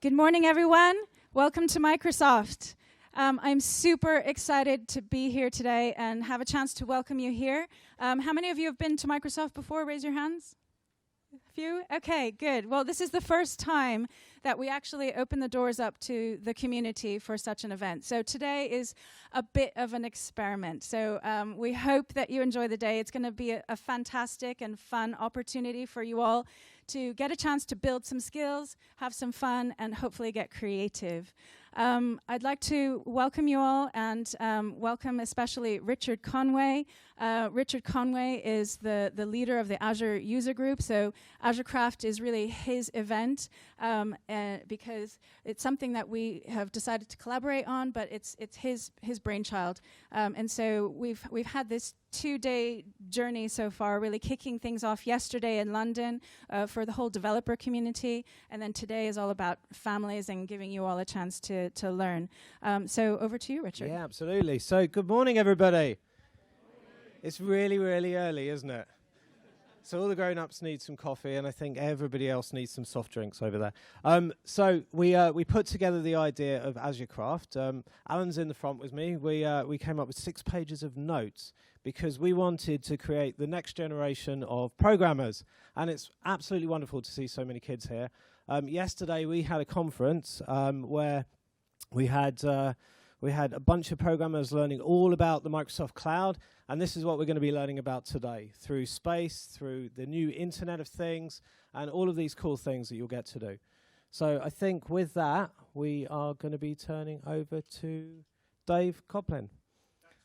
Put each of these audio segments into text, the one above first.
Good morning, everyone. Welcome to Microsoft. I'm super excited to be here today and have a chance to welcome you here. How many of you have been to Microsoft before? Raise your hands. A few? Okay, good. Well, this is the first time that we actually open the doors up to the community for such an event. So today is a bit of an experiment. So we hope that you enjoy the day. It's going to be a fantastic and fun opportunity for you all to get a chance to build some skills, have some fun, and hopefully get creative. I'd like to welcome you all and welcome especially Richard Conway. Richard Conway is the leader of the Azure user group, so AzureCraft is really his event because it's something that we have decided to collaborate on, but it's his brainchild. And so we've had this 2-day journey so far, really kicking things off yesterday in London for the whole developer community, and then today is all about families and giving you all a chance to learn. So over to you, Richard. Yeah, absolutely. So good morning, everybody. It's really, really early, isn't it? So all the grown-ups need some coffee, and I think everybody else needs some soft drinks over there. So we put together the idea of AzureCraft. Alan's in the front with me. We came up with 6 pages of notes because we wanted to create the next generation of programmers, and it's absolutely wonderful to see so many kids here. Yesterday we had a conference where we had a bunch of programmers learning all about the Microsoft Cloud, and this is what we're going to be learning about today, through space, through the new Internet of Things, and all of these cool things that you'll get to do. So I think with that, we are going to be turning over to Dave Coplin. Thanks,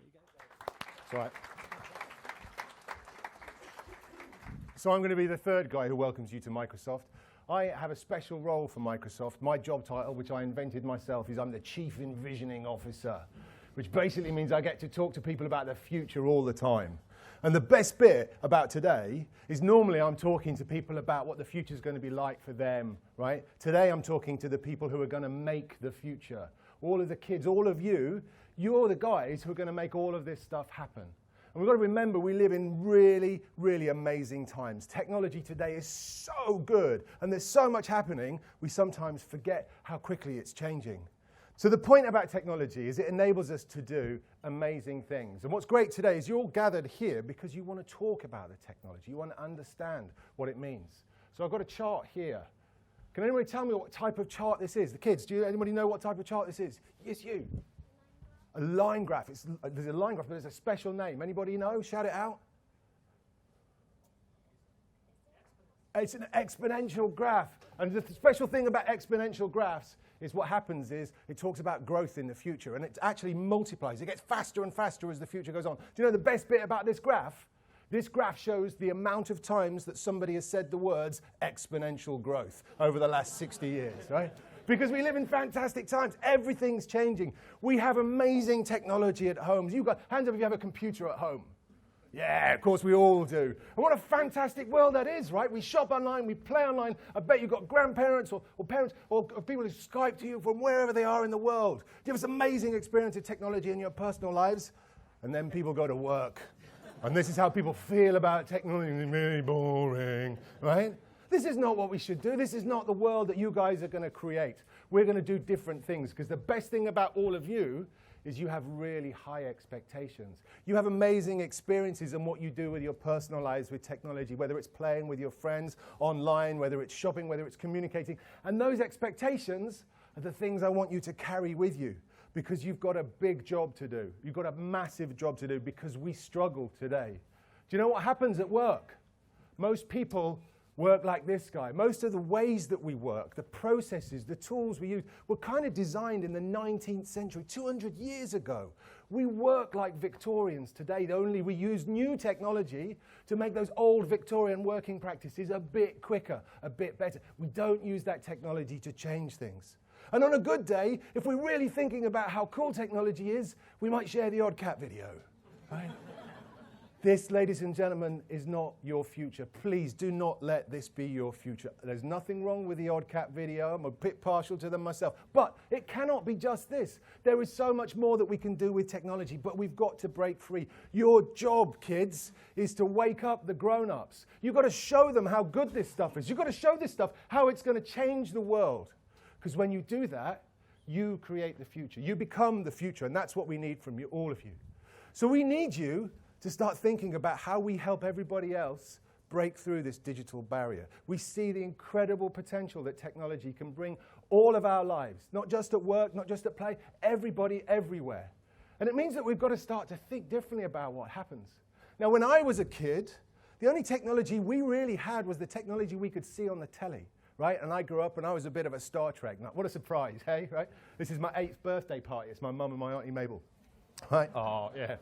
Richard. That's right. So I'm going to be the third guy who welcomes you to Microsoft. I have a special role for Microsoft. My job title, which I invented myself, is I'm the Chief Envisioning Officer, which basically means I get to talk to people about the future all the time. And the best bit about today is normally I'm talking to people about what the future is going to be like for them, right? Today I'm talking to the people who are going to make the future. All of the kids, all of you, you're the guys who are going to make all of this stuff happen. And we've got to remember we live in really, really amazing times. Technology today is so good, and there's so much happening, we sometimes forget how quickly it's changing. So the point about technology is it enables us to do amazing things. And what's great today is you're all gathered here because you want to talk about the technology. You want to understand what it means. So I've got a chart here. Can anybody tell me what type of chart this is? The kids, anybody know what type of chart this is? Yes, you. A line graph. There's a line graph, but there's a special name. Anybody know? Shout it out. It's an exponential graph. And the special thing about exponential graphs is what happens is it talks about growth in the future, and it actually multiplies. It gets faster and faster as the future goes on. Do you know the best bit about this graph? This graph shows the amount of times that somebody has said the words exponential growth over the last 60 years, right? Because we live in fantastic times. Everything's changing. We have amazing technology at home. You've got, hands up if you have a computer at home. Yeah, of course we all do. And what a fantastic world that is, right? We shop online, we play online. I bet you've got grandparents or parents or people who Skype to you from wherever they are in the world. You have this amazing experience of technology in your personal lives, and then people go to work. And this is how people feel about technology. It's really boring, right? This is not what we should do. This is not the world that you guys are going to create. We're going to do different things because the best thing about all of you is you have really high expectations. You have amazing experiences in what you do with your personal lives with technology, whether it's playing with your friends online, whether it's shopping, whether it's communicating. And those expectations are the things I want you to carry with you because you've got a big job to do. You've got a massive job to do because we struggle today. Do you know what happens at work? Most people work like this guy. Most of the ways that we work, the processes, the tools we use, were kind of designed in the 19th century, 200 years ago. We work like Victorians today, only we use new technology to make those old Victorian working practices a bit quicker, a bit better. We don't use that technology to change things. And on a good day, if we're really thinking about how cool technology is, we might share the odd cat video, right? This, ladies and gentlemen, is not your future. Please do not let this be your future. There's nothing wrong with the Odd Cat video. I'm a bit partial to them myself. But it cannot be just this. There is so much more that we can do with technology, but we've got to break free. Your job, kids, is to wake up the grown-ups. You've got to show them how good this stuff is. You've got to show this stuff how it's going to change the world. Because when you do that, you create the future. You become the future, and that's what we need from you, all of you. So we need you to start thinking about how we help everybody else break through this digital barrier. We see the incredible potential that technology can bring all of our lives, not just at work, not just at play, everybody, everywhere. And it means that we've got to start to think differently about what happens. Now, when I was a kid, the only technology we really had was the technology we could see on the telly, right? And I grew up and I was a bit of a Star Trek nut. What a surprise, hey, right? This is my 8th birthday party. It's my mum and my auntie Mabel, right? Oh, yeah.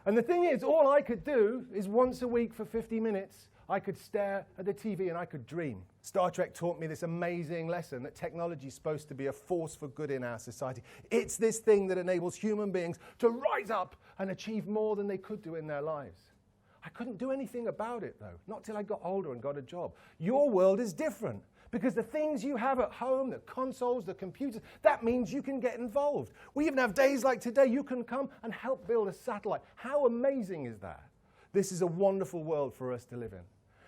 And the thing is, all I could do is once a week for 50 minutes, I could stare at the TV and I could dream. Star Trek taught me this amazing lesson that technology is supposed to be a force for good in our society. It's this thing that enables human beings to rise up and achieve more than they could do in their lives. I couldn't do anything about it, though, not till I got older and got a job. Your world is different. Because the things you have at home, the consoles, the computers, that means you can get involved. We even have days like today, you can come and help build a satellite. How amazing is that? This is a wonderful world for us to live in.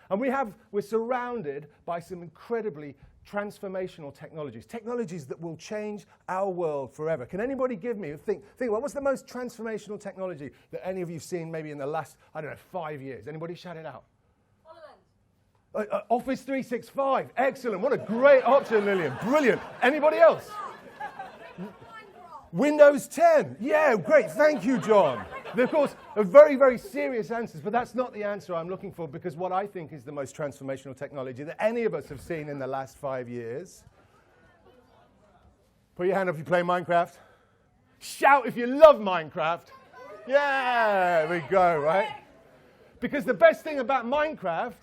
And we're surrounded by some incredibly transformational technologies that will change our world forever. Can anybody give me, think what's the most transformational technology that any of you have seen maybe in the last, 5 years? Anybody shout it out? Office 365, excellent. What a great option, Lillian. Brilliant. Anybody else? Windows 10. Yeah, great. Thank you, John. Of course, very, very serious answers, but that's not the answer I'm looking for, because what I think is the most transformational technology that any of us have seen in the last 5 years. Put your hand up if you play Minecraft. Shout if you love Minecraft. Yeah, there we go, right? Because the best thing about Minecraft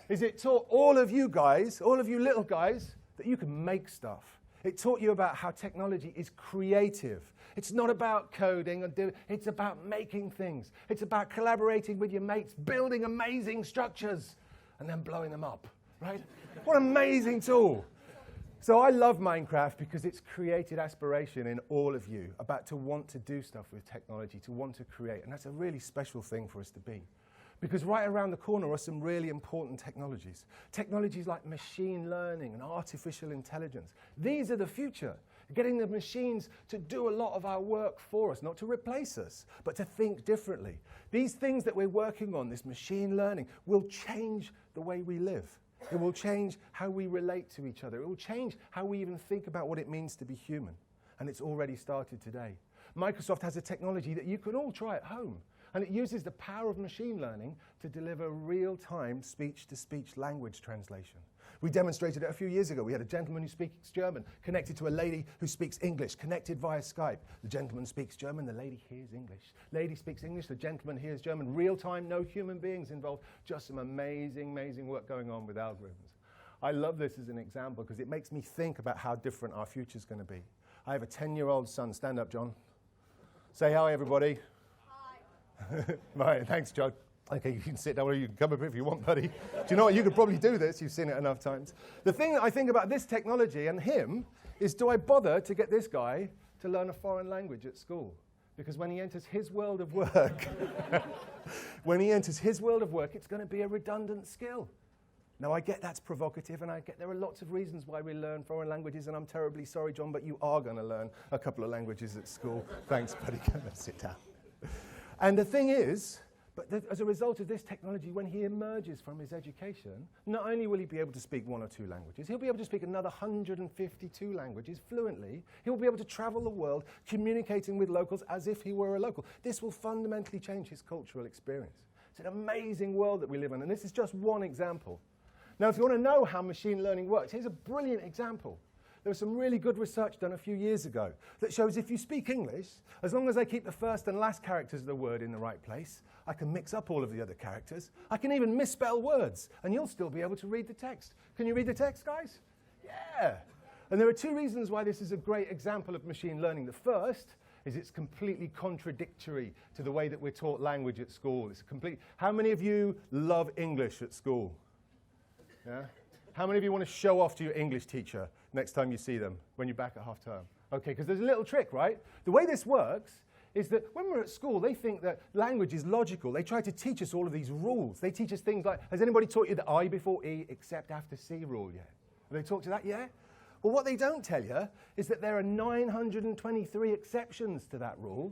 is it taught all of you guys, all of you little guys, that you can make stuff. It taught you about how technology is creative. It's not about coding and it's about making things. It's about collaborating with your mates, building amazing structures, and then blowing them up, right? What an amazing tool. So I love Minecraft because it's created aspiration in all of you about to want to do stuff with technology, to want to create. And that's a really special thing for us to be. Because right around the corner are some really important technologies. Technologies like machine learning and artificial intelligence. These are the future. Getting the machines to do a lot of our work for us, not to replace us, but to think differently. These things that we're working on, this machine learning, will change the way we live. It will change how we relate to each other. It will change how we even think about what it means to be human. And it's already started today. Microsoft has a technology that you can all try at home. And it uses the power of machine learning to deliver real-time speech-to-speech language translation. We demonstrated it a few years ago. We had a gentleman who speaks German connected to a lady who speaks English, connected via Skype. The gentleman speaks German, the lady hears English. Lady speaks English, the gentleman hears German. Real-time, no human beings involved. Just some amazing, amazing work going on with algorithms. I love this as an example because it makes me think about how different our future is going to be. I have a 10-year-old son. Stand up, John. Say hi, everybody. Right, thanks, John. Okay, you can sit down or you can come up if you want, buddy. Do you know what? You could probably do this. You've seen it enough times. The thing that I think about this technology and him is, do I bother to get this guy to learn a foreign language at school? Because when he enters his world of work, it's going to be a redundant skill. Now, I get that's provocative, and I get there are lots of reasons why we learn foreign languages, and I'm terribly sorry, John, but you are going to learn a couple of languages at school. Thanks, buddy. Come and sit down. And the thing is, as a result of this technology, when he emerges from his education, not only will he be able to speak 1 or 2 languages, he'll be able to speak another 152 languages fluently. He'll be able to travel the world communicating with locals as if he were a local. This will fundamentally change his cultural experience. It's an amazing world that we live in, and this is just one example. Now, if you want to know how machine learning works, here's a brilliant example. There was some really good research done a few years ago that shows if you speak English, as long as I keep the first and last characters of the word in the right place, I can mix up all of the other characters. I can even misspell words, and you'll still be able to read the text. Can you read the text, guys? Yeah. And there are 2 reasons why this is a great example of machine learning. The first is it's completely contradictory to the way that we're taught language at school. It's complete. How many of you love English at school? Yeah? How many of you want to show off to your English teacher next time you see them when you're back at half term? Okay, because there's a little trick, right? The way this works is that when we're at school, they think that language is logical. They try to teach us all of these rules. They teach us things like, has anybody taught you the I before E except after C rule yet? Have they taught you that yet? Well, what they don't tell you is that there are 923 exceptions to that rule.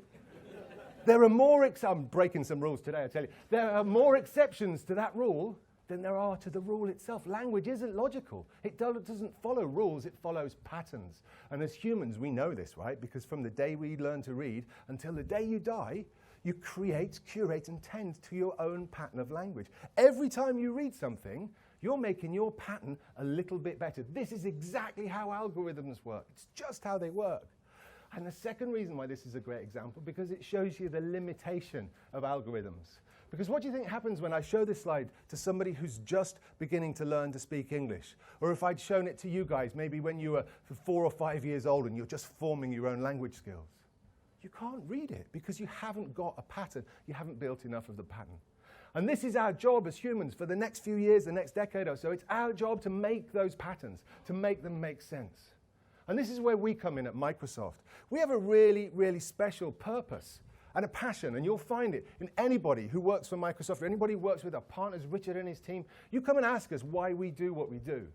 There are more, I'm breaking some rules today, I tell you. There are more exceptions to that rule than there are to the rule itself. Language isn't logical. It doesn't follow rules, it follows patterns. And as humans, we know this, right? Because from the day we learn to read until the day you die, you create, curate, and tend to your own pattern of language. Every time you read something, you're making your pattern a little bit better. This is exactly how algorithms work. It's just how they work. And the second reason why this is a great example, because it shows you the limitation of algorithms. Because what do you think happens when I show this slide to somebody who's just beginning to learn to speak English? Or if I'd shown it to you guys, maybe when you were 4 or 5 years old and you're just forming your own language skills? You can't read it because you haven't got a pattern. You haven't built enough of the pattern. And this is our job as humans for the next few years, the next decade or so. It's our job to make those patterns, to make them make sense. And this is where we come in at Microsoft. We have a really, really special purpose and a passion, and you'll find it in anybody who works for Microsoft, or anybody who works with our partners, Richard and his team. You come and ask us why we do what we do.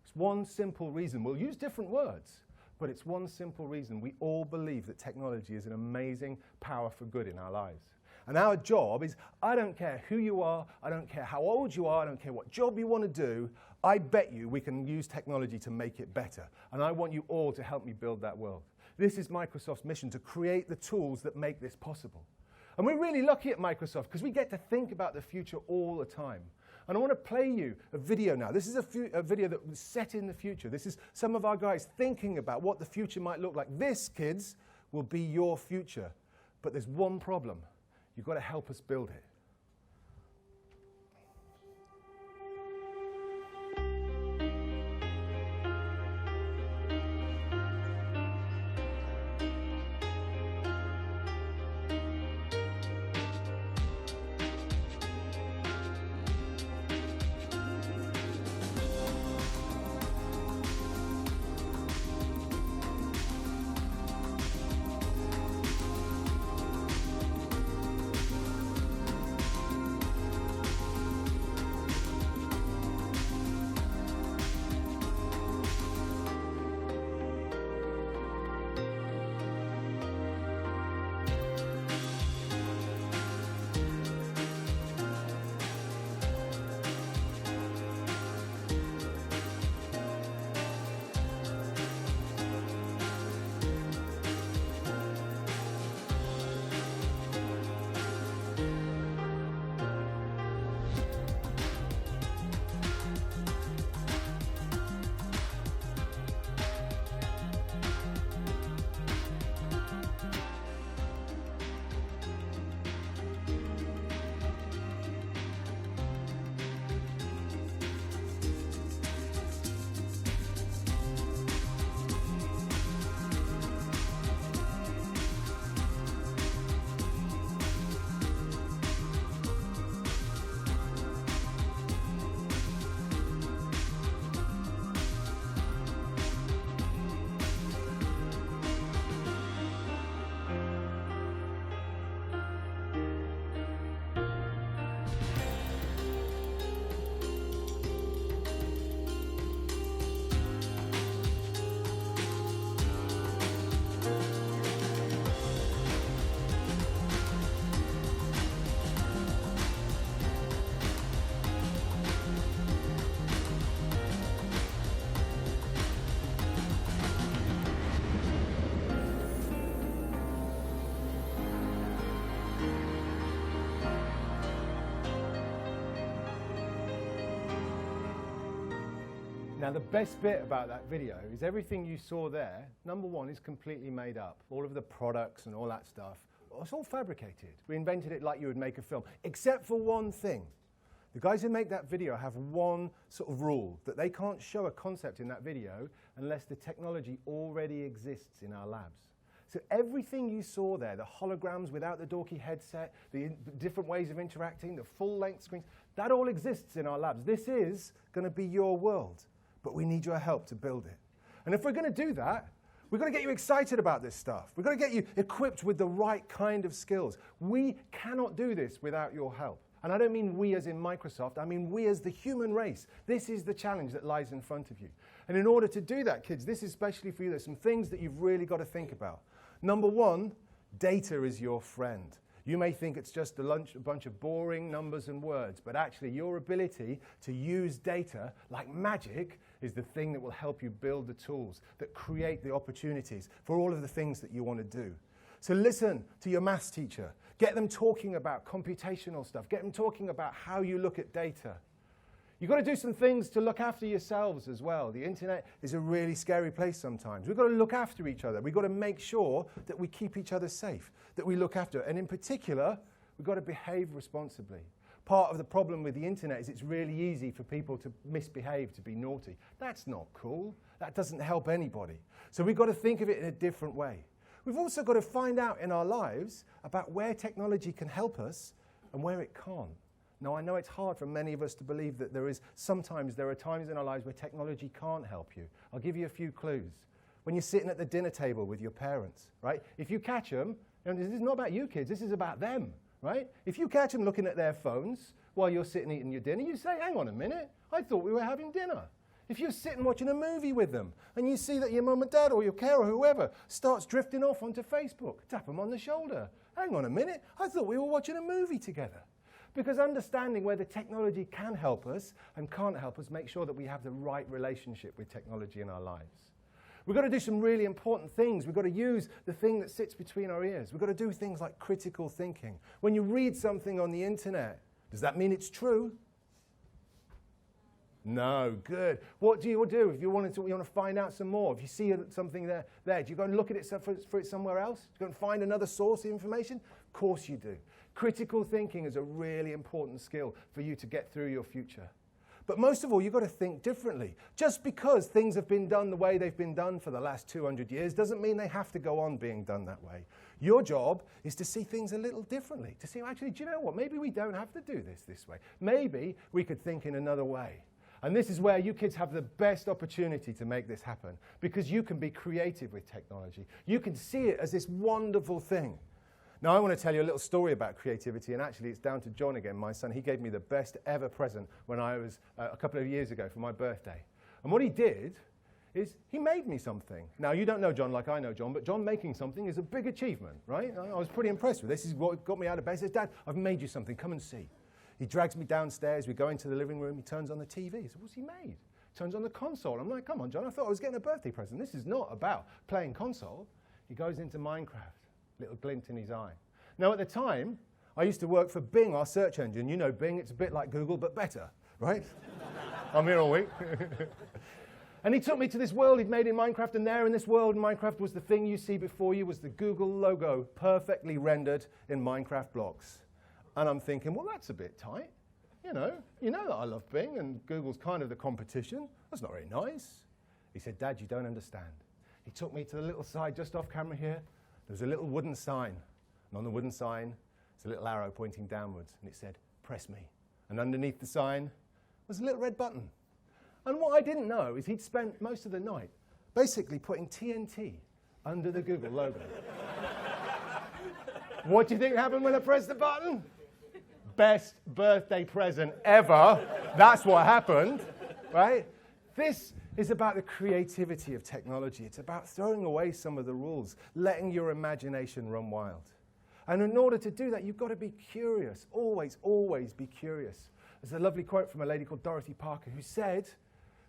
It's one simple reason. We'll use different words, but it's one simple reason. We all believe that technology is an amazing power for good in our lives. And our job is, I don't care who you are, I don't care how old you are, I don't care what job you want to do, I bet you we can use technology to make it better. And I want you all to help me build that world. This is Microsoft's mission, to create the tools that make this possible. And we're really lucky at Microsoft because we get to think about the future all the time. And I want to play you a video now. This is a video that was set in the future. This is some of our guys thinking about what the future might look like. This, kids, will be your future. But there's one problem. You've got to help us build it. Now, the best bit about that video is everything you saw there, number one, is completely made up. All of the products and all that stuff, it's all fabricated. We invented it like you would make a film, except for one thing. The guys who make that video have one sort of rule, that they can't show a concept in that video unless the technology already exists in our labs. So everything you saw there, the holograms without the dorky headset, the different ways of interacting, the full-length screens, that all exists in our labs. This is going to be your world, but we need your help to build it. And if we're going to do that, we've got to get you excited about this stuff. We've got to get you equipped with the right kind of skills. We cannot do this without your help. And I don't mean we as in Microsoft, I mean we as the human race. This is the challenge that lies in front of you. And in order to do that, kids, this is especially for you, there's some things that you've really got to think about. Number one, data is your friend. You may think it's just a bunch of boring numbers and words, but actually your ability to use data like magic is the thing that will help you build the tools that create the opportunities for all of the things that you want to do. So listen to your maths teacher. Get them talking about computational stuff. Get them talking about how you look at data. You've got to do some things to look after yourselves as well. The internet is a really scary place sometimes. We've got to look after each other. We've got to make sure that we keep each other safe, that we look after. And in particular, we've got to behave responsibly. Part of the problem with the internet is it's really easy for people to misbehave, to be naughty. That's not cool. That doesn't help anybody. So we've got to think of it in a different way. We've also got to find out in our lives about where technology can help us and where it can't. Now, I know it's hard for many of us to believe that there are times in our lives where technology can't help you. I'll give you a few clues. When you're sitting at the dinner table with your parents, right? If you catch them, and this is not about you kids, this is about them, right? If you catch them looking at their phones while you're sitting eating your dinner, you say, hang on a minute, I thought we were having dinner. If you're sitting watching a movie with them and you see that your mum and dad or your carer or whoever starts drifting off onto Facebook, tap them on the shoulder. Hang on a minute, I thought we were watching a movie together. Because understanding where the technology can help us and can't help us, make sure that we have the right relationship with technology in our lives. We've got to do some really important things. We've got to use the thing that sits between our ears. We've got to do things like critical thinking. When you read something on the internet, does that mean it's true? No, good. What do you do if you want to find out some more? If you see something there, do you go and look at it for it somewhere else? Do you go and find another source of information? Of course you do. Critical thinking is a really important skill for you to get through your future. But most of all, you've got to think differently. Just because things have been done the way they've been done for the last 200 years doesn't mean they have to go on being done that way. Your job is to see things a little differently, to see, actually, do you know what? Maybe we don't have to do this way. Maybe we could think in another way. And this is where you kids have the best opportunity to make this happen, because you can be creative with technology. You can see it as this wonderful thing. Now, I want to tell you a little story about creativity, and actually it's down to John again, my son. He gave me the best ever present when I was a couple of years ago for my birthday. And what he did is he made me something. Now, you don't know John like I know John, but John making something is a big achievement, right? I was pretty impressed with this. This is what got me out of bed. He says, Dad, I've made you something. Come and see. He drags me downstairs. We go into the living room. He turns on the TV. He says, what's he made? Turns on the console. I'm like, come on, John. I thought I was getting a birthday present. This is not about playing console. He goes into Minecraft. Little glint in his eye. Now, at the time, I used to work for Bing, our search engine. You know Bing. It's a bit like Google, but better, right? I'm here all week. And he took me to this world he'd made in Minecraft, and there in this world in Minecraft was the thing you see before you, was the Google logo, perfectly rendered in Minecraft blocks. And I'm thinking, well, that's a bit tight. You know that I love Bing, and Google's kind of the competition. That's not very nice. He said, Dad, you don't understand. He took me to the little side just off camera here. There was a little wooden sign. And on the wooden sign, there's a little arrow pointing downwards, and it said, press me. And underneath the sign was a little red button. And what I didn't know is he'd spent most of the night basically putting TNT under the Google logo. What do you think happened when I pressed the button? Best birthday present ever. That's what happened, right? This is about the creativity of technology. It's about throwing away some of the rules, letting your imagination run wild. And in order to do that, you've got to be curious. Always, always be curious. There's a lovely quote from a lady called Dorothy Parker who said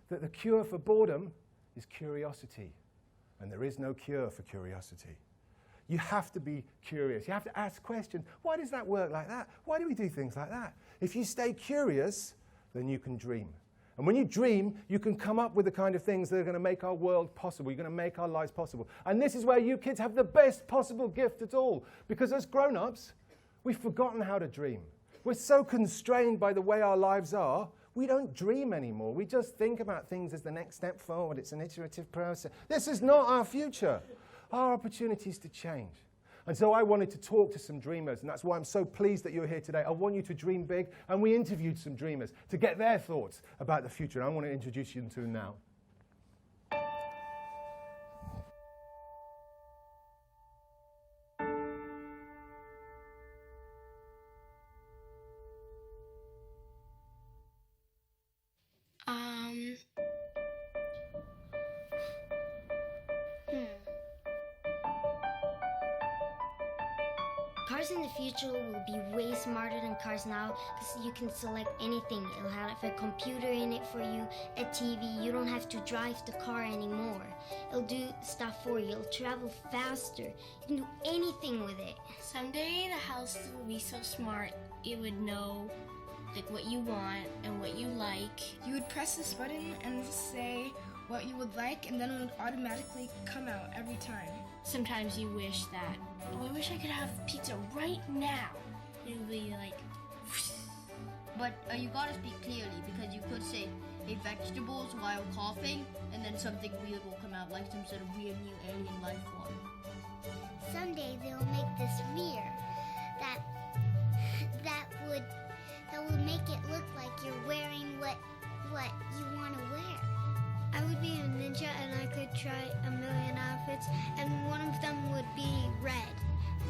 that the cure for boredom is curiosity. And there is no cure for curiosity. You have to be curious. You have to ask questions. Why does that work like that? Why do we do things like that? If you stay curious, then you can dream. And when you dream, you can come up with the kind of things that are going to make our world possible. You're going to make our lives possible. And this is where you kids have the best possible gift at all. Because as grown-ups, we've forgotten how to dream. We're so constrained by the way our lives are, we don't dream anymore. We just think about things as the next step forward. It's an iterative process. This is not our future. are opportunities to change. And so I wanted to talk to some dreamers, and that's why I'm so pleased that you're here today. I want you to dream big, and we interviewed some dreamers to get their thoughts about the future, and I want to introduce you to them now. Cars in the future will be way smarter than cars now because you can select anything. It'll have a computer in it for you, a TV. You don't have to drive the car anymore. It'll do stuff for you. It'll travel faster. You can do anything with it. Someday the house will be so smart it would know like what you want and what you like. You would press this button and say what you would like, and then it would automatically come out every time. Sometimes you wish that, oh, I wish I could have pizza right now. It would be like, but you gotta speak clearly, because you could say, hey, vegetables while coughing, and then something weird will come out, like some sort of weird new alien life form. Someday they'll make this sphere that will make it look like you're wearing what you want to wear. I would be a ninja and I could try a million outfits, and one of them would be red,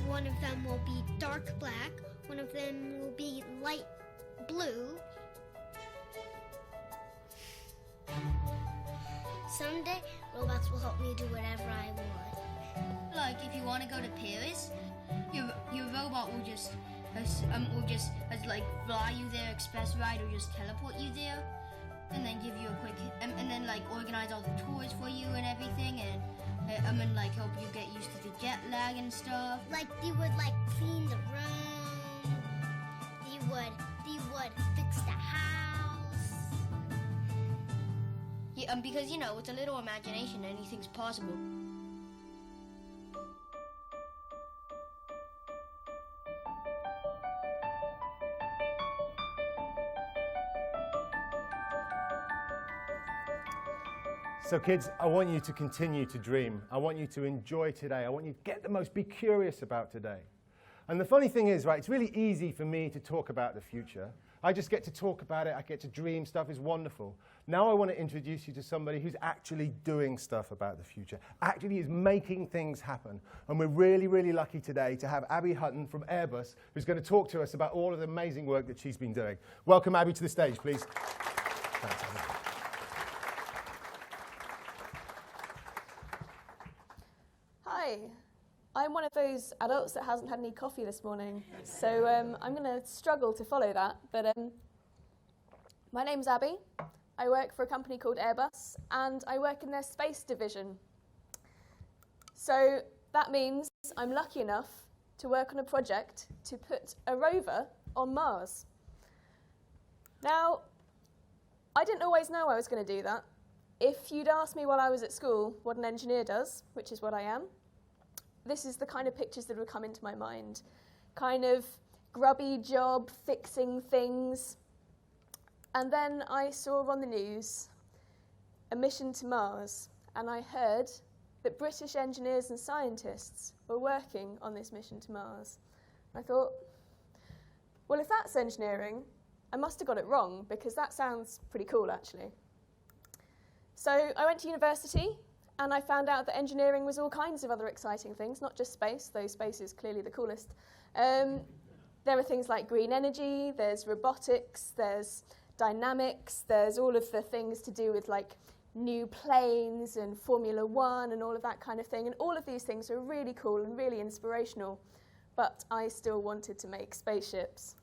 one of them will be dark black, one of them will be light blue. Someday, robots will help me do whatever I want. Like if you want to go to Paris, your robot will just like fly you there, express ride, or just teleport you there. And then give you a quick, and then like organize all the tours for you and everything, and like help you get used to the jet lag and stuff. Like they would like clean the room. They would fix the house. Yeah, because with a little imagination, anything's possible. So kids, I want you to continue to dream. I want you to enjoy today. I want you to be curious about today. And the funny thing is, right, it's really easy for me to talk about the future. I just get to talk about it. I get to dream. Stuff is wonderful. Now I want to introduce you to somebody who's actually doing stuff about the future, actually is making things happen. And we're really, really lucky today to have Abby Hutton from Airbus, who's going to talk to us about all of the amazing work that she's been doing. Welcome, Abby, to the stage, please. Thanks, Abby. Hi, I'm one of those adults that hasn't had any coffee this morning, so I'm going to struggle to follow that, but my name's Abby. I work for a company called Airbus, and I work in their space division. So that means I'm lucky enough to work on a project to put a rover on Mars. Now, I didn't always know I was going to do that. If you'd asked me while I was at school what an engineer does, which is what I am, this is the kind of pictures that would come into my mind. Kind of grubby job, fixing things. And then I saw on the news a mission to Mars, and I heard that British engineers and scientists were working on this mission to Mars. I thought, well, if that's engineering, I must have got it wrong, because that sounds pretty cool, actually. So I went to university, and I found out that engineering was all kinds of other exciting things, not just space, though space is clearly the coolest. There are things like green energy, there's robotics, there's dynamics, there's all of the things to do with like new planes and Formula One and all of that kind of thing. And all of these things are really cool and really inspirational, but I still wanted to make spaceships.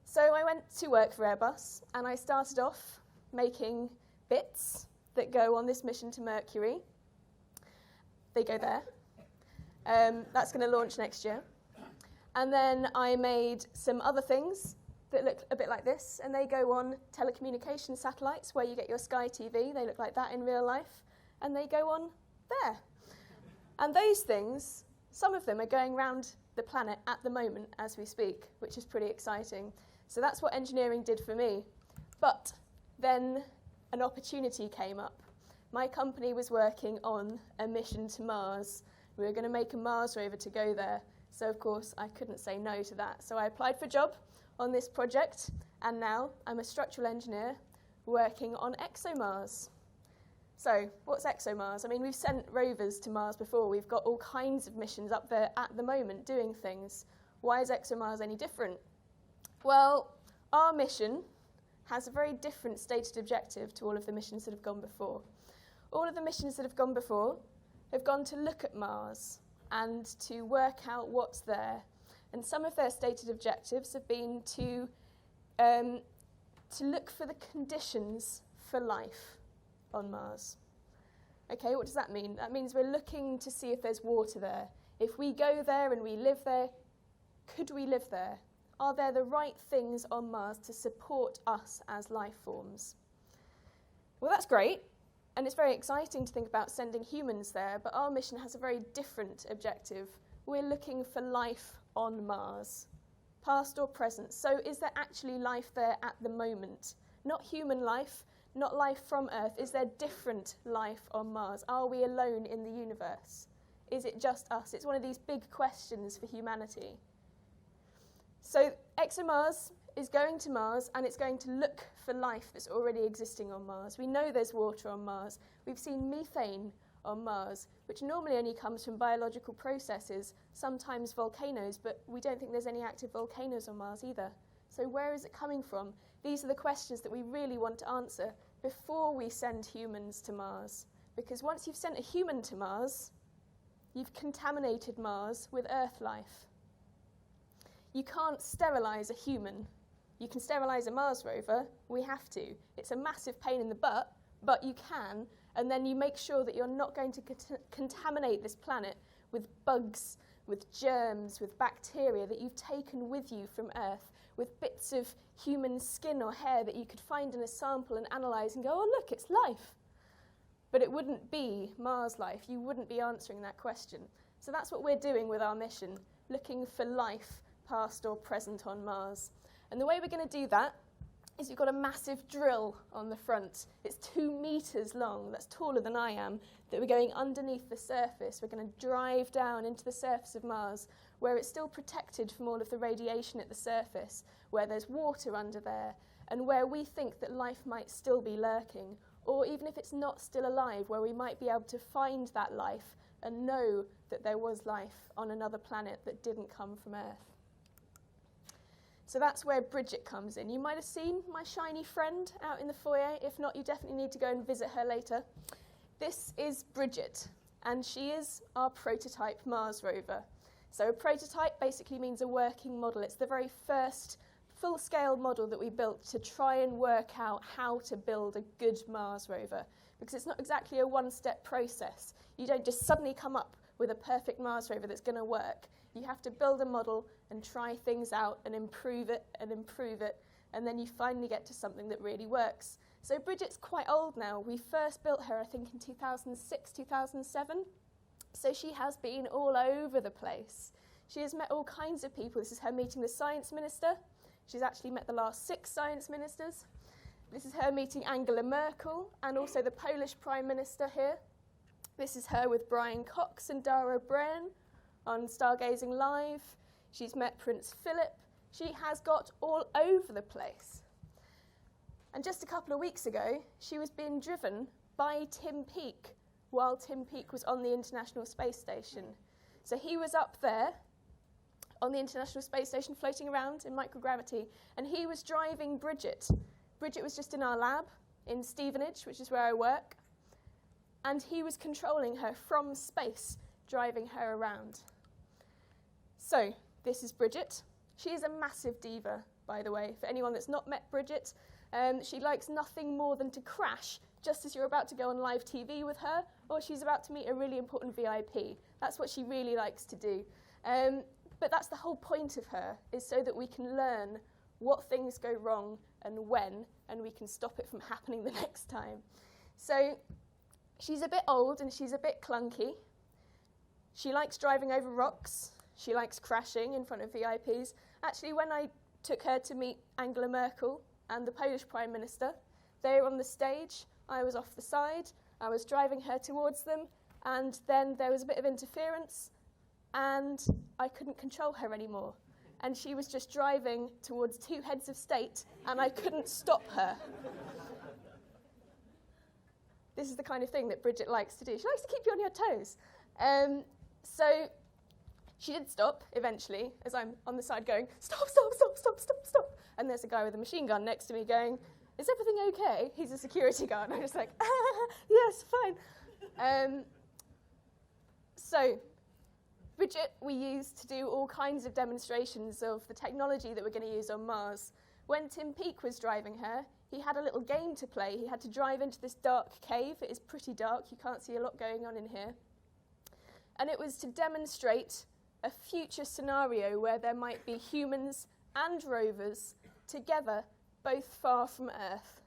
So I went to work for Airbus, and I started off making bits that go on this mission to Mercury. They go there. That's going to launch next year. And then I made some other things that look a bit like this, and they go on telecommunication satellites where you get your Sky TV. They look like that in real life, and they go on there. And those things, some of them are going around the planet at the moment as we speak, which is pretty exciting. So that's what engineering did for me. But then an opportunity came up. My company was working on a mission to Mars, We were going to make a Mars rover to go there. So, of course, I couldn't say no to that. So I applied for a job on this project, and now I'm a structural engineer working on ExoMars. So, what's ExoMars? I mean, we've sent rovers to Mars before. We've got all kinds of missions up there at the moment doing things. Why is ExoMars any different? Well, our mission has a very different stated objective to all of the missions that have gone before. All of the missions that have gone before have gone to look at Mars and to work out what's there. And some of their stated objectives have been to look for the conditions for life on Mars. Okay, what does that mean? That means we're looking to see if there's water there. If we go there and we live there, could we live there? Are there the right things on Mars to support us as life forms? Well, that's great, and it's very exciting to think about sending humans there, but our mission has a very different objective. We're looking for life on Mars, past or present. So is there actually life there at the moment? Not human life, not life from Earth. Is there different life on Mars? Are we alone in the universe? Is it just us? It's one of these big questions for humanity. So ExoMars is going to Mars, and it's going to look for life that's already existing on Mars. We know there's water on Mars. We've seen methane on Mars, which normally only comes from biological processes, sometimes volcanoes, but we don't think there's any active volcanoes on Mars either. So where is it coming from? These are the questions that we really want to answer before we send humans to Mars. Because once you've sent a human to Mars, you've contaminated Mars with Earth life. You can't sterilise a human. You can sterilise a Mars rover. We have to. It's a massive pain in the butt, but you can, and then you make sure that you're not going to contaminate this planet with bugs, with germs, with bacteria that you've taken with you from Earth, with bits of human skin or hair that you could find in a sample and analyse and go, oh, look, it's life. But it wouldn't be Mars life. You wouldn't be answering that question. So that's what we're doing with our mission, looking for life, past or present on Mars. And the way we're going to do that is you've got a massive drill on the front. It's 2 meters long, that's taller than I am, that we're going underneath the surface. We're going to drive down into the surface of Mars, where it's still protected from all of the radiation at the surface, where there's water under there, and where we think that life might still be lurking, or even if it's not still alive, where we might be able to find that life and know that there was life on another planet that didn't come from Earth. So that's where Bridget comes in. You might have seen my shiny friend out in the foyer. If not, you definitely need to go and visit her later. This is Bridget, and she is our prototype Mars rover. So a prototype basically means a working model. It's the very first full-scale model that we built to try and work out how to build a good Mars rover, because it's not exactly a one-step process. You don't just suddenly come up with a perfect Mars rover that's going to work. You have to build a model and try things out and improve it, and then you finally get to something that really works. So Bridget's quite old now. We first built her, I think, in 2006, 2007. So she has been all over the place. She has met all kinds of people. This is her meeting the science minister. She's actually met the last 6 science ministers. This is her meeting Angela Merkel and also the Polish Prime Minister here. This is her with Brian Cox and Dara O'Brien on Stargazing Live. She's met Prince Philip. She has got all over the place. And just a couple of weeks ago, she was being driven by Tim Peake while Tim Peake was on the International Space Station. So he was up there on the International Space Station floating around in microgravity, and he was driving Bridget. Bridget was just in our lab in Stevenage, which is where I work, and he was controlling her from space, driving her around. So, this is Bridget. She is a massive diva, by the way. For anyone that's not met Bridget, she likes nothing more than to crash just as you're about to go on live TV with her, or she's about to meet a really important VIP. That's what she really likes to do. But that's the whole point of her, is so that we can learn what things go wrong and when, and we can stop it from happening the next time. So, she's a bit old and she's a bit clunky. She likes driving over rocks. She likes crashing in front of VIPs. Actually, when I took her to meet Angela Merkel and the Polish Prime Minister, they were on the stage, I was off the side, I was driving her towards them, And then there was a bit of interference, and I couldn't control her anymore. And she was just driving towards 2 heads of state, and I couldn't stop her. This is the kind of thing that Bridget likes to do. She likes to keep you on your toes. So she did stop eventually, as I'm on the side going, stop, stop, stop, stop, stop, stop. And there's a guy with a machine gun next to me going, is everything okay? He's a security guard. And I'm just like, yes, fine. So Bridget we used to do all kinds of demonstrations of the technology that we're going to use on Mars. When Tim Peake was driving her, he had a little game to play. He had to drive into this dark cave. It is pretty dark. You can't see a lot going on in here. And it was to demonstrate a future scenario where there might be humans and rovers together, both far from Earth.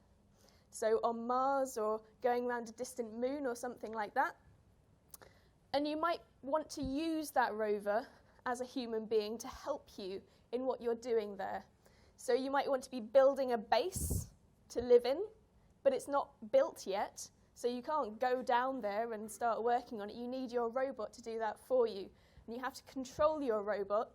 So on Mars or going around a distant moon or something like that. And you might want to use that rover as a human being to help you in what you're doing there. So you might want to be building a base to live in, but it's not built yet, so you can't go down there and start working on it. You need your robot to do that for you, and you have to control your robot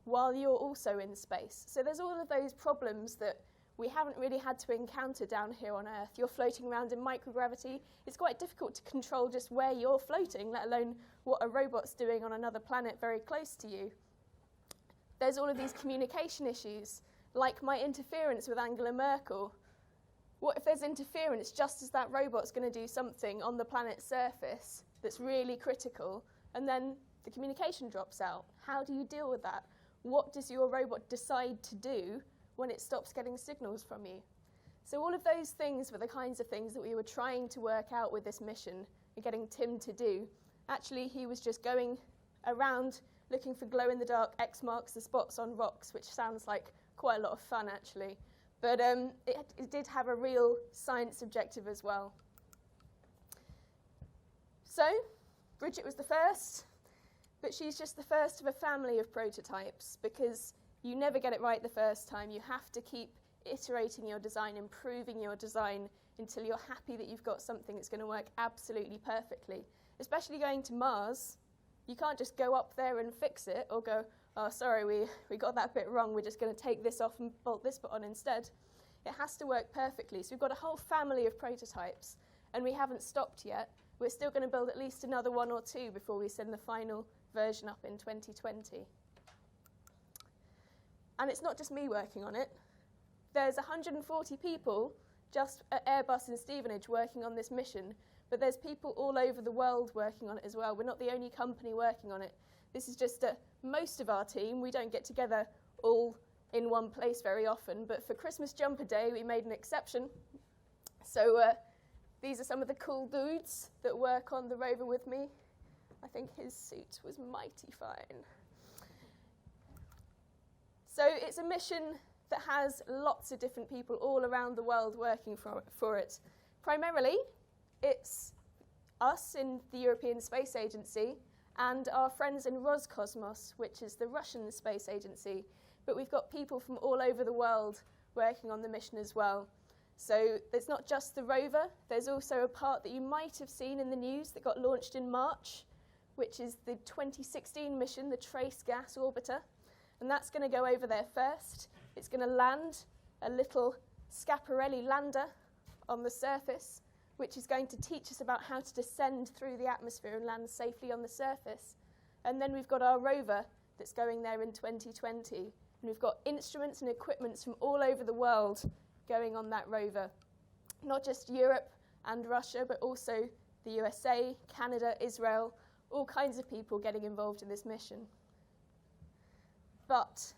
while you're also in space. So there's all of those problems that we haven't really had to encounter down here on Earth. You're floating around in microgravity. It's quite difficult to control just where you're floating, let alone what a robot's doing on another planet very close to you. There's all of these communication issues, like my interference with Angela Merkel. What if there's interference just as that robot's going to do something on the planet's surface that's really critical, and then the communication drops out? How do you deal with that? What does your robot decide to do when it stops getting signals from you? So all of those things were the kinds of things that we were trying to work out with this mission and getting Tim to do. Actually, he was just going around looking for glow-in-the-dark X marks the spots on rocks, which sounds like quite a lot of fun, actually. But it did have a real science objective as well. So, Bridget was the first, but she's just the first of a family of prototypes, because you never get it right the first time. You have to keep iterating your design, improving your design, until you're happy that you've got something that's going to work absolutely perfectly. Especially going to Mars, you can't just go up there and fix it, or go, oh, sorry, we got that bit wrong, we're just going to take this off and bolt this bit on instead. It has to work perfectly. So we've got a whole family of prototypes, and we haven't stopped yet. We're still going to build at least another 1 or 2 before we send the final version up in 2020. And it's not just me working on it. There's 140 people just at Airbus in Stevenage working on this mission, but there's people all over the world working on it as well. We're not the only company working on it. This is just most of our team. We don't get together all in one place very often, but for Christmas Jumper Day, we made an exception. So these are some of the cool dudes that work on the rover with me. I think his suit was mighty fine. So it's a mission that has lots of different people all around the world working for it. Primarily, it's us in the European Space Agency and our friends in Roscosmos, which is the Russian space agency. But we've got people from all over the world working on the mission as well. So there's not just the rover, there's also a part that you might have seen in the news that got launched in March, which is the 2016 mission, the Trace Gas Orbiter. And that's going to go over there first. It's going to land a little Schiaparelli lander on the surface, which is going to teach us about how to descend through the atmosphere and land safely on the surface. And then we've got our rover that's going there in 2020. And we've got instruments and equipments from all over the world going on that rover. Not just Europe and Russia, but also the USA, Canada, Israel, all kinds of people getting involved in this mission. But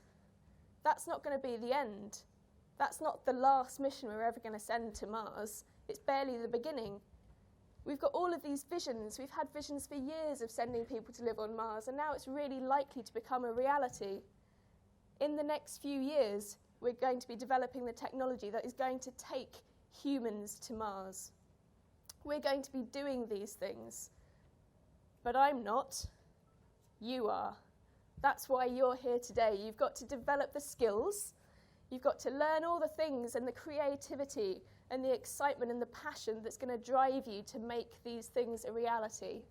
that's not going to be the end. That's not the last mission we're ever going to send to Mars. It's barely the beginning. We've got all of these visions. We've had visions for years of sending people to live on Mars, and now it's really likely to become a reality. In the next few years, we're going to be developing the technology that is going to take humans to Mars. We're going to be doing these things. But I'm not. You are. That's why you're here today. You've got to develop the skills. You've got to learn all the things and the creativity and the excitement and the passion that's going to drive you to make these things a reality.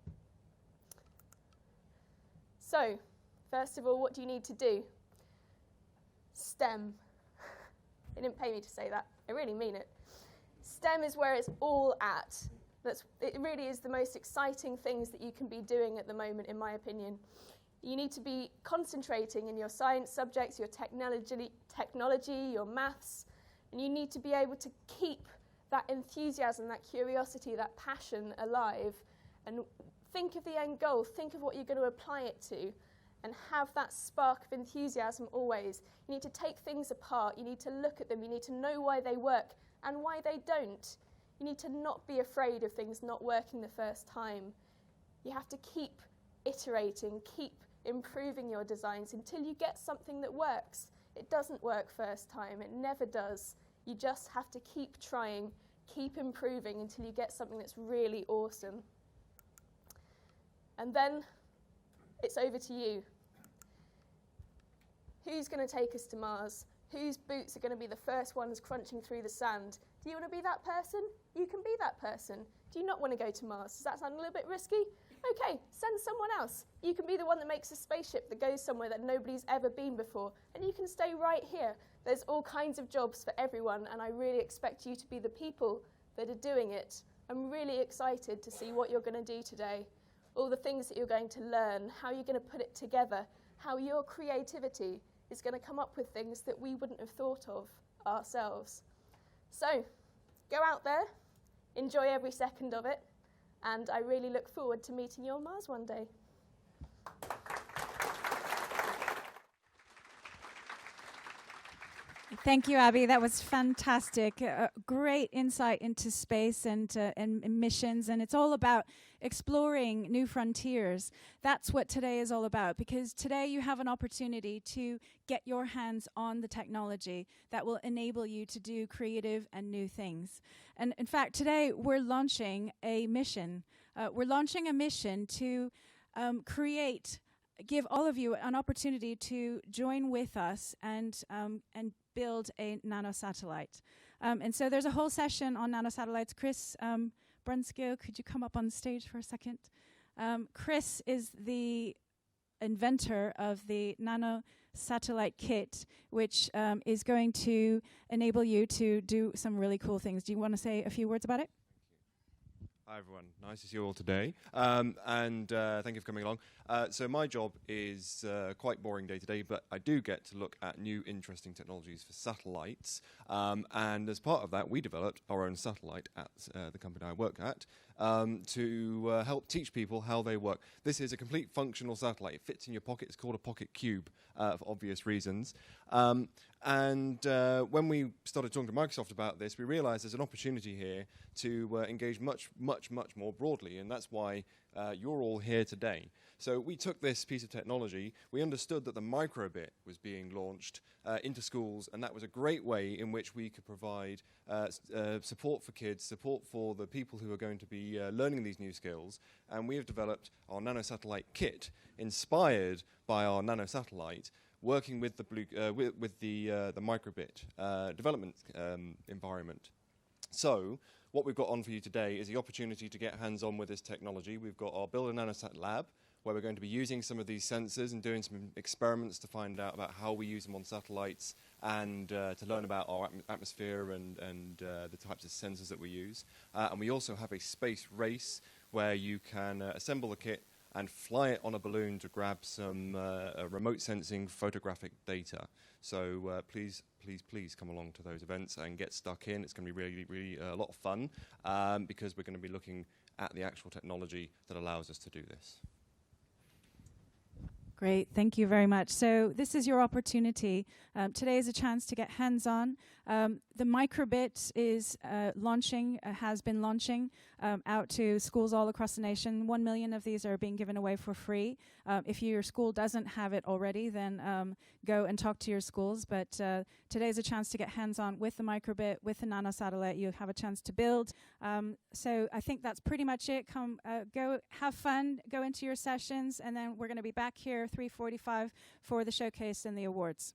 So, first of all, what do you need to do? STEM. They didn't pay me to say that. I really mean it. STEM is where it's all at. It really is the most exciting things that you can be doing at the moment, in my opinion. You need to be concentrating in your science subjects, your technology, your maths, and you need to be able to keep that enthusiasm, that curiosity, that passion alive, and think of the end goal, think of what you're going to apply it to, and have that spark of enthusiasm always. You need to take things apart, you need to look at them, you need to know why they work and why they don't. You need to not be afraid of things not working the first time. You have to keep iterating, keep improving your designs until you get something that works. It doesn't work first time, it never does. You just have to keep trying, keep improving until you get something that's really awesome. And then it's over to you. Who's going to take us to Mars? Whose boots are going to be the first ones crunching through the sand? Do you want to be that person? You can be that person. Do you not want to go to Mars? Does that sound a little bit risky? Okay, send someone else. You can be the one that makes a spaceship that goes somewhere that nobody's ever been before, and you can stay right here. There's all kinds of jobs for everyone, and I really expect you to be the people that are doing it. I'm really excited to see what you're going to do today, all the things that you're going to learn, how you're going to put it together, how your creativity is going to come up with things that we wouldn't have thought of ourselves. So, go out there, enjoy every second of it, and I really look forward to meeting you on Mars one day. Thank you, Abby. That was fantastic. Great insight into space and missions, and it's all about exploring new frontiers. That's what today is all about, because today you have an opportunity to get your hands on the technology that will enable you to do creative and new things. And in fact, today we're launching a mission. We're launching a mission to give all of you an opportunity to join with us and build a nanosatellite. And so there's a whole session on nanosatellites. Chris Brunskill, could you come up on stage for a second? Chris is the inventor of the nanosatellite kit, which is going to enable you to do some really cool things. Do you want to say a few words about it? Hi everyone, nice to see you all today, and thank you for coming along. So my job is quite boring day to day, but I do get to look at new interesting technologies for satellites, and as part of that we developed our own satellite at the company I work at to help teach people how they work. This is a complete functional satellite. It fits in your pocket. It's called a pocket cube for obvious reasons. And when we started talking to Microsoft about this, we realized there's an opportunity here to engage much more broadly, and that's why you're all here today. So we took this piece of technology, we understood that the microbit was being launched into schools, and that was a great way in which we could provide support for kids, support for the people who are going to be learning these new skills, and we have developed our nanosatellite kit, inspired by our nanosatellite, working with the microbit development environment. So what we've got on for you today is the opportunity to get hands-on with this technology. We've got our Build a Nanosat lab, where we're going to be using some of these sensors and doing some experiments to find out about how we use them on satellites and to learn about our atmosphere and the types of sensors that we use. And we also have a space race where you can assemble the kit and fly it on a balloon to grab some remote sensing photographic data. So please come along to those events and get stuck in. It's going to be really a lot of fun because we're going to be looking at the actual technology that allows us to do this. Great, thank you very much. So this is your opportunity. Today is a chance to get hands-on. The microbit is has been launching out to schools all across the nation. 1 million of these are being given away for free. If your school doesn't have it already, then go and talk to your schools. But today is a chance to get hands-on with the microbit, with the nanosatellite. You have a chance to build. So I think that's pretty much it. Come, go have fun, go into your sessions, and then we're going to be back here 3:45 for the showcase and the awards.